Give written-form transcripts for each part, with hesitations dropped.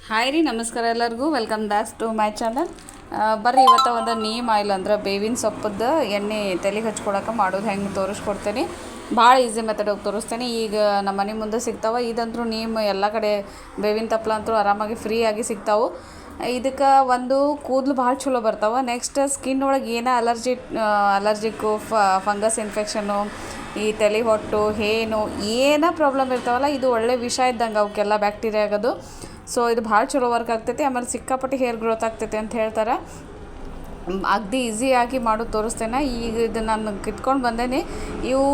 Hi ರೀ, ನಮಸ್ಕಾರ ಎಲ್ಲರಿಗೂ. Welcome back to my channel. ಬರ್ರಿ ಇವತ್ತು ಒಂದು ನೀಮ್ ಆಯಿಲ್ ಅಂದ್ರೆ ಬೇವಿನ ಸೊಪ್ಪದ್ದು ಎಣ್ಣೆ ತಲೆಗೆ ಹಚ್ಕೊಳಕ್ಕೆ ಮಾಡೋದು ಹೆಂಗೆ ತೋರಿಸ್ಕೊಡ್ತೇನೆ. ಭಾಳ ಈಸಿ ಮೆಥಡ್ ಹೋಗಿ ತೋರಿಸ್ತೇನೆ. ಈಗ ನಮ್ಮ ಮನೆ ಮುಂದೆ ಸಿಗ್ತಾವೆ. ಇದಂತರೂ ನೀಮ್ ಎಲ್ಲ ಕಡೆ ಬೇವಿನ ತಪ್ಪಲ ಅಂತೂ ಆರಾಮಾಗಿ ಫ್ರೀಯಾಗಿ ಸಿಗ್ತಾವೆ. ಇದಕ್ಕೆ ಒಂದು ಕೂದಲು ಭಾಳ ಚಲೋ ಬರ್ತಾವೆ. ನೆಕ್ಸ್ಟ್ ಸ್ಕಿನ್ ಒಳಗೆ ಏನೋ ಅಲರ್ಜಿಕ್ಕು ಫಂಗಸ್ ಇನ್ಫೆಕ್ಷನ್ನು, ಈ ತಲೆ ಹೊಟ್ಟು ಹೇನು ಏನೋ ಪ್ರಾಬ್ಲಮ್ ಇರ್ತಾವಲ್ಲ, ಇದು ಒಳ್ಳೆ ವಿಷ ಇದ್ದಂಗೆ ಅವಕ್ಕೆಲ್ಲ ಬ್ಯಾಕ್ಟೀರಿಯಾ ಆಗೋದು. ಸೊ ಇದು ಭಾಳ ಚಲೋ ವರ್ಕ್ ಆಗ್ತೈತಿ. ಆಮೇಲೆ ಸಿಕ್ಕಾಪಟ್ಟೆ ಹೇರ್ ಗ್ರೋತ್ ಆಗ್ತೈತಿ ಅಂತ ಹೇಳ್ತಾರೆ. ಅಗ್ದಿ ಈಸಿಯಾಗಿ ಮಾಡೋದು ತೋರಿಸ್ತೇನೆ. ಈಗ ಇದು ನಾನು ಕಿತ್ಕೊಂಡು ಬಂದೇನೆ. ಇವು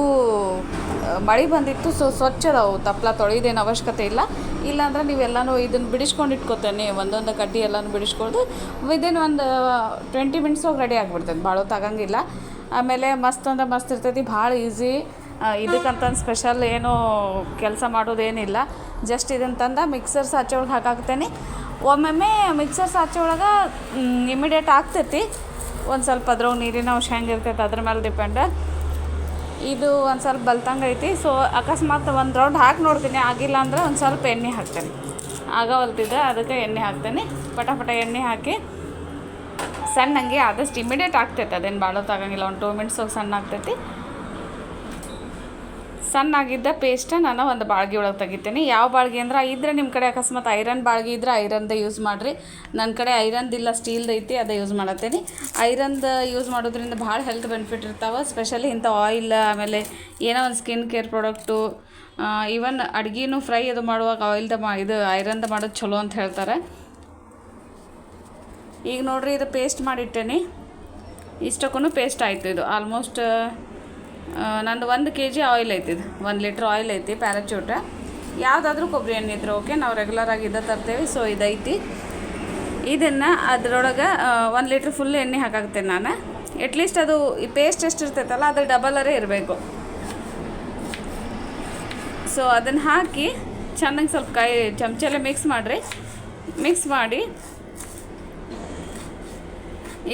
ಮಳೆ ಬಂದಿತ್ತು, ಸೊ ಸ್ವಚ್ಛ ಅದಾವು. ತಪ್ಪಲ ತೊಳೆಯೋದೇನು ಅವಶ್ಯಕತೆ ಇಲ್ಲ. ಇಲ್ಲಾಂದ್ರೆ ನೀವೆಲ್ಲನೂ ಇದನ್ನು ಬಿಡಿಸ್ಕೊಂಡು ಇಟ್ಕೋತೇನೆ. ಒಂದೊಂದು ಕಡ್ಡಿ ಎಲ್ಲನೂ ಬಿಡಿಸ್ಕೊಳ್ದು ವಿದಿನ್ ಒಂದು 20 ಮಿನಿಟ್ಸೋಗಿ ರೆಡಿ ಆಗಿಬಿಡ್ತೈತೆ. ಭಾಳ ತಗಂಗಿಲ್ಲ. ಆಮೇಲೆ ಮಸ್ತ್ ಅಂದ್ರೆ ಮಸ್ತ್ ಇರ್ತೈತಿ. ಭಾಳ ಈಸಿ. ಇದಕ್ಕಂತ ಸ್ಪೆಷಲ್ ಏನೂ ಕೆಲಸ ಮಾಡೋದೇನಿಲ್ಲ. ಜಸ್ಟ್ ಇದನ್ನು ತಂದು ಮಿಕ್ಸರ್ ಸಾಚೆ ಒಳಗೆ ಹಾಕಾಕ್ತೇನೆ. ಒಮ್ಮೊಮ್ಮೆ ಮಿಕ್ಸರ್ ಸಾಚೆ ಒಳಗೆ ಇಮಿಡಿಯೇಟ್ ಆಗ್ತೈತಿ. ಒಂದು ಸ್ವಲ್ಪ ಅದ್ರೊಳಗೆ ನೀರಿನ ಅಂಶ ಹೆಂಗಿರ್ತೈತೆ ಅದ್ರ ಮೇಲೆ ಡಿಪೆಂಡ್. ಇದು ಒಂದು ಸ್ವಲ್ಪ ಬಲ್ತಂಗೆ ಐತಿ. ಸೊ ಅಕಸ್ಮಾತ್ ಒಂದು ರೌಂಡ್ ಹಾಕಿ ನೋಡ್ತೀನಿ, ಆಗಿಲ್ಲ ಅಂದ್ರೆ ಒಂದು ಸ್ವಲ್ಪ ಎಣ್ಣೆ ಹಾಕ್ತೇನೆ. ಆಗವಲ್ತಿದ್ದೆ, ಅದಕ್ಕೆ ಎಣ್ಣೆ ಹಾಕ್ತೇನೆ. ಪಟ ಎಣ್ಣೆ ಹಾಕಿ ಸಣ್ಣಂಗೆ ಆದಷ್ಟು ಇಮಿಡಿಯೇಟ್ ಆಗ್ತೈತೆ. ಅದೇನು ಭಾಳ ತಗಂಗಿಲ್ಲ. ಒಂದು 2 ಮಿನಿಟ್ಸ್ ಹೋಗಿ ಸಣ್ಣ ಆಗ್ತೈತಿ. ಸಣ್ಣಾಗಿದ್ದ ಪೇಸ್ಟ ನಾನು ಒಂದು ಬಾಳ್ಗೆ ಒಳಗೆ ತೆಗಿತೀನಿ. ಯಾವ ಬಾಳ್ಗೆ ಅಂದ್ರೆ ಇದ್ರೆ ನಿಮ್ಮ ಕಡೆ ಅಕಸ್ಮಾತ್ ಐರನ್ ಬಾಳ್ಗೆ ಇದ್ರೆ ಐರನ್ದೇ ಯೂಸ್ ಮಾಡಿರಿ. ನನ್ನ ಕಡೆ ಐರನ್ದಿಲ್ಲ, ಸ್ಟೀಲ್ದು ಐತಿ, ಅದೇ ಯೂಸ್ ಮಾಡತ್ತೀನಿ. ಐರನ್ದು ಯೂಸ್ ಮಾಡೋದ್ರಿಂದ ಭಾಳ ಹೆಲ್ತ್ ಬೆನಿಫಿಟ್ ಇರ್ತಾವೆ. ಸ್ಪೆಷಲಿ ಇಂಥ ಆಯಿಲ್, ಆಮೇಲೆ ಏನೋ ಒಂದು ಸ್ಕಿನ್ ಕೇರ್ ಪ್ರಾಡಕ್ಟು, ಈವನ್ ಅಡುಗೆನೂ ಫ್ರೈ ಅದು ಮಾಡುವಾಗ ಇದು ಐರನ್ದು ಮಾಡೋದು ಚಲೋ ಅಂತ ಹೇಳ್ತಾರೆ. ಈಗ ನೋಡಿರಿ, ಇದು ಪೇಸ್ಟ್ ಮಾಡಿಟ್ಟೇನಿ. ಇಷ್ಟಕ್ಕೂ ಪೇಸ್ಟ್ ಆಯಿತು. ಇದು ಆಲ್ಮೋಸ್ಟ್ ನಂದು 1 kg ಆಯಿಲ್ ಐತಿದು. 1 ಲೀಟ್ರ್ ಆಯಿಲ್ ಐತಿ. ಪ್ಯಾರಾಚೂಟ ಯಾವುದಾದ್ರೂ ಕೊಬ್ಬರಿ ಎಣ್ಣೆ ಇದ್ರೆ ಓಕೆ. ನಾವು ರೆಗ್ಯುಲರಾಗಿ ಇದ್ದ ತರ್ತೇವೆ. ಸೊ ಇದೈತಿ. ಇದನ್ನು ಅದರೊಳಗೆ 1 ಲೀಟ್ರ್ ಫುಲ್ ಎಣ್ಣೆ ಹಾಕಾಕ್ತೇನೆ ನಾನು. ಅಟ್ಲೀಸ್ಟ್ ಅದು ಈ ಪೇಸ್ಟ್ ಎಷ್ಟು ಇರ್ತೈತಲ್ಲ ಅದು ಡಬಲರೇ ಇರಬೇಕು. ಸೊ ಅದನ್ನು ಹಾಕಿ ಚೆನ್ನಾಗಿ ಸ್ವಲ್ಪ ಚಮಚಲ್ಲೇ ಮಿಕ್ಸ್ ಮಾಡಿರಿ. ಮಿಕ್ಸ್ ಮಾಡಿ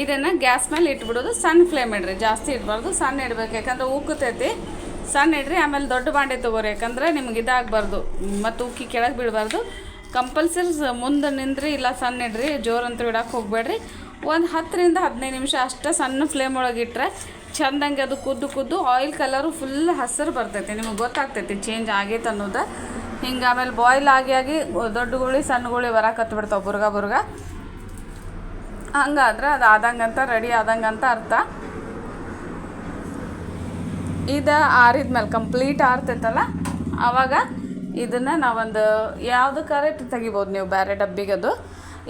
ಇದನ್ನು ಗ್ಯಾಸ್ ಮೇಲೆ ಇಟ್ಬಿಡೋದು. ಸಣ್ಣ ಫ್ಲೇಮ್ ಇಡ್ರಿ, ಜಾಸ್ತಿ ಇಡಬಾರ್ದು. ಸಣ್ಣ ಇಡಬೇಕು, ಯಾಕಂದ್ರೆ ಉಕ್ಕತೈತಿ. ಸಣ್ಣ ಇಡ್ರಿ. ಆಮೇಲೆ ದೊಡ್ಡ ಬಾಂಡೆ ತೊಗೋರಿ, ಯಾಕಂದರೆ ನಿಮ್ಗೆ ಇದಾಗಬಾರ್ದು ಮತ್ತು ಉಕ್ಕಿ ಕೆಳಗೆ ಬೀಳಬಾರ್ದು. ಕಂಪಲ್ಸರಿ ಮುಂದೆ ನಿಂದ್ರಿ, ಇಲ್ಲ ಸಣ್ಣ ಇಡ್ರಿ. ಜೋರಂತೂ ಇಡಕ್ಕೆ ಹೋಗಬೇಡ್ರಿ. ಒಂದು 10 ರಿಂದ 15 ನಿಮಿಷ ಅಷ್ಟೇ ಸಣ್ಣ ಫ್ಲೇಮ್ ಒಳಗೆ ಇಟ್ಟರೆ ಚೆಂದಂಗೆ ಅದು ಕುದ್ದು ಆಯಿಲ್ ಕಲರು ಫುಲ್ ಹಸಿರು ಬರ್ತೈತಿ. ನಿಮಗೆ ಗೊತ್ತಾಗ್ತೈತಿ ಚೇಂಜ್ ಆಗೈತೆ ಅನ್ನೋದು. ಹಿಂಗೆ ಆಮೇಲೆ ಬಾಯ್ಲ್ ಆಗಿ ದೊಡ್ಡ ಗುಳಿ ಸಣ್ಣ ಗುಳಿ ಬರಕತ್ಬಿಡ್ತಾವೆ ಬುರ್ಗ. ಹಂಗಾದ್ರೆ ಅದು ಆದಂಗಂತ ರೆಡಿ ಆದಂಗಂತ ಅರ್ಥ. ಇದು ಆರಿದ್ಮೇಲೆ ಕಂಪ್ಲೀಟ್ ಆರ್ತೈತಲ್ಲ, ಆವಾಗ ಇದನ್ನು ನಾವೊಂದು ಯಾವುದಕ್ಕಾರೆ ತೆಗಿಬೋದು ನೀವು, ಬೇರೆ ಡಬ್ಬಿಗದು.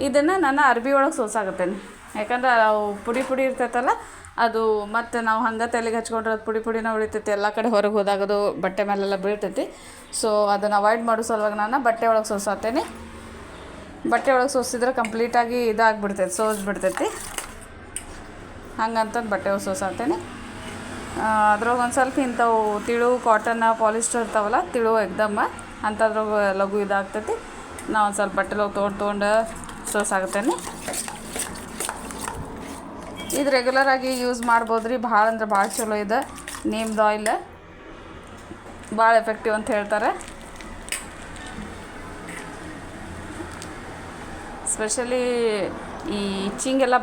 ಇದನ್ನು ನಾನು ಅರ್ಬಿ ಒಳಗೆ ಸೋಸಾಕತ್ತೇನೆ. ಯಾಕಂದ್ರೆ ಅವು ಪುಡಿ ಇರ್ತೈತಲ್ಲ, ಅದು ಮತ್ತು ನಾವು ಹಂಗೆ ತಲೆಗೆ ಹಚ್ಕೊಂಡ್ರೆ ಅದು ಪುಡಿನ ಉಳಿತೈತಿ. ಎಲ್ಲ ಕಡೆ ಹೊರಗೆ ಹೋದಾಗದು ಬಟ್ಟೆ ಮೇಲೆಲ್ಲ ಬೀಳ್ತೈತಿ. ಸೊ ಅದನ್ನು ಅವಾಯ್ಡ್ ಮಾಡೋ ಸಲುವಾಗಿ ನಾನು ಬಟ್ಟೆ ಒಳಗೆ ಸೋಸಾತೇನೆ. ಬಟ್ಟೆ ಒಳಗೆ ಸೋಸಿದ್ರೆ ಕಂಪ್ಲೀಟಾಗಿ ಇದಾಗಿಬಿಡ್ತೈತಿ, ಸೋಸ್ಬಿಡ್ತೈತಿ. ಹಂಗಂತಂದು ಬಟ್ಟೆ ಒಳಗೆ ಸೋಸಾತೇನೆ. ಅದ್ರೊಳಗೆ ಒಂದು ಸ್ವಲ್ಪ ಇಂಥವು ತಿಳು ಕಾಟನ್ ಪಾಲಿಸ್ಟರ್ ಇರ್ತಾವಲ್ಲ, ತಿಳು ಎಕ್ದಮ್ಮ ಅಂಥದ್ರಾಗ ಲಘು ಇದಾಗ್ತೈತಿ. ನಾವು ಒಂದು ಸ್ವಲ್ಪ ಬಟ್ಟೆ ಒಳಗೆ ತೊಗೊಂಡು ಸೋಸಾಗುತ್ತೇನೆ. ಇದು ರೆಗ್ಯುಲರಾಗಿ ಯೂಸ್ ಮಾಡ್ಬೋದು ರೀ. ಭಾಳ ಅಂದ್ರೆ ಭಾಳ ಚಲೋ ಇದೆ. ನೀಮ್ದು ಆಯಿಲ್ ಭಾಳ ಎಫೆಕ್ಟಿವ್ ಅಂತ ಹೇಳ್ತಾರೆ. ಸ್ಪೆಷಲಿ ಈ ಇಚ್ಚಿಂಗೆಲ್ಲ